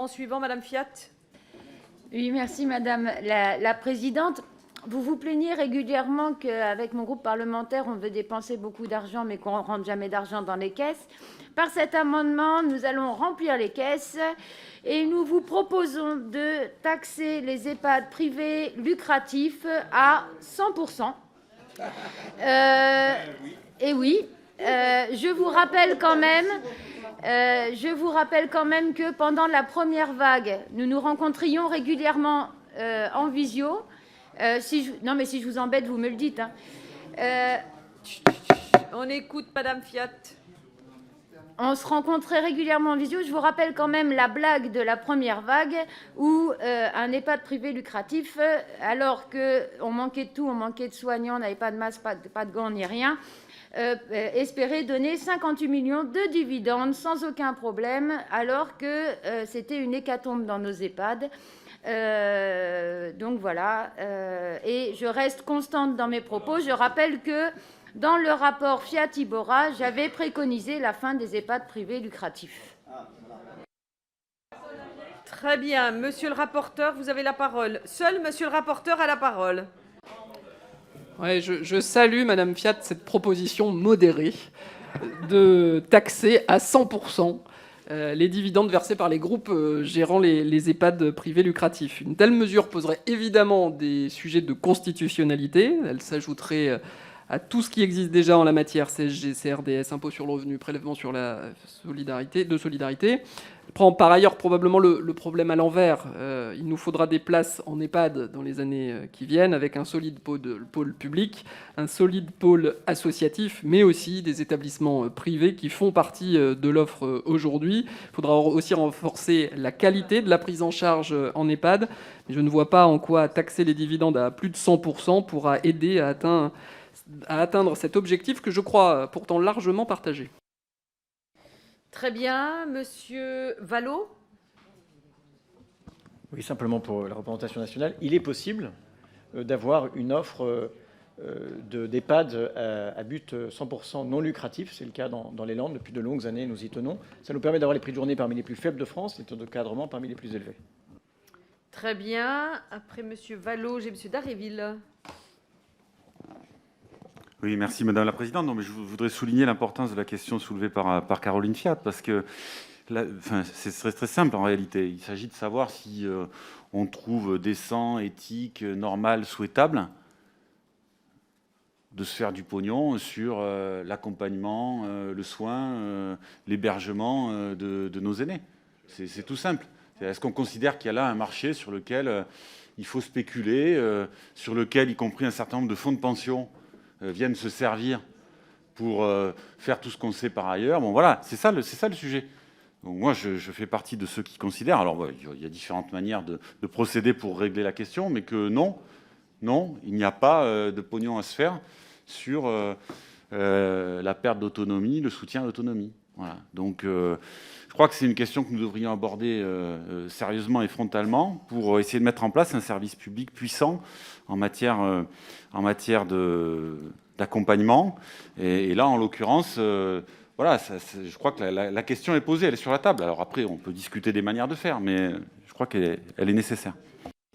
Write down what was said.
En suivant, Madame Fiat. Oui, merci Madame la Présidente. Vous vous plaignez régulièrement qu'avec mon groupe parlementaire, on veut dépenser beaucoup d'argent, mais qu'on ne rentre jamais d'argent dans les caisses. Par cet amendement, nous allons remplir les caisses et nous vous proposons de taxer les EHPAD privés lucratifs à 100%. Et oui, je vous rappelle quand même que pendant la première vague, nous nous rencontrions régulièrement en visio. Non, mais si je vous embête, vous me le dites. On écoute Madame Fiat. On se rencontrait régulièrement en visio. Je vous rappelle quand même la blague de la première vague où un EHPAD privé lucratif, alors qu'on manquait de tout, on manquait de soignants, on n'avait pas de masque, pas de gants ni rien, espérait donner 58 millions de dividendes sans aucun problème, alors que c'était une hécatombe dans nos EHPAD. Donc voilà, et je reste constante dans mes propos. Je rappelle que dans le rapport Fiat-Iborra, j'avais préconisé la fin des EHPAD privés lucratifs. Très bien. Monsieur le rapporteur, vous avez la parole. Seul monsieur le rapporteur a la parole. Ouais, je salue, Madame Fiat, cette proposition modérée de taxer à 100% les dividendes versés par les groupes gérant les EHPAD privés lucratifs. Une telle mesure poserait évidemment des sujets de constitutionnalité. Elle s'ajouterait à tout ce qui existe déjà en la matière, CSG, CRDS, impôt sur le revenu, prélèvement sur la solidarité. Elle prend par ailleurs probablement le problème à l'envers. Il nous faudra des places en EHPAD dans les années qui viennent, avec un solide pôle public, un solide pôle associatif, mais aussi des établissements privés qui font partie de l'offre aujourd'hui. Il faudra aussi renforcer la qualité de la prise en charge en EHPAD. Mais je ne vois pas en quoi taxer les dividendes à plus de 100% pourra aider à atteindre cet objectif que je crois pourtant largement partagé. Très bien. Monsieur Vallot. Oui, simplement pour la représentation nationale, il est possible d'avoir une offre d'EHPAD à but 100% non lucratif. C'est le cas dans les Landes. Depuis de longues années, nous y tenons. Ça nous permet d'avoir les prix de journée parmi les plus faibles de France et de cadrement parmi les plus élevés. Très bien. Après Monsieur Vallot, j'ai Monsieur Daréville. Oui, merci Madame la Présidente. Non, mais je voudrais souligner l'importance de la question soulevée par Caroline Fiat, parce que c'est très simple en réalité. Il s'agit de savoir si on trouve décent, éthique, normal, souhaitable de se faire du pognon sur l'accompagnement, le soin, l'hébergement de nos aînés. C'est tout simple. Est-ce qu'on considère qu'il y a là un marché sur lequel il faut spéculer, sur lequel, y compris un certain nombre de fonds de pension, viennent se servir pour faire tout ce qu'on sait par ailleurs. Bon, voilà, c'est ça le sujet. Donc moi, je fais partie de ceux qui considèrent, alors il y a différentes manières de procéder pour régler la question, mais que non, il n'y a pas de pognon à se faire sur la perte d'autonomie, le soutien à l'autonomie. Voilà. Donc je crois que c'est une question que nous devrions aborder sérieusement et frontalement pour essayer de mettre en place un service public puissant en matière d'accompagnement. Et là, en l'occurrence, voilà, je crois que la question est posée, elle est sur la table. Alors après, on peut discuter des manières de faire, mais je crois qu'elle est nécessaire.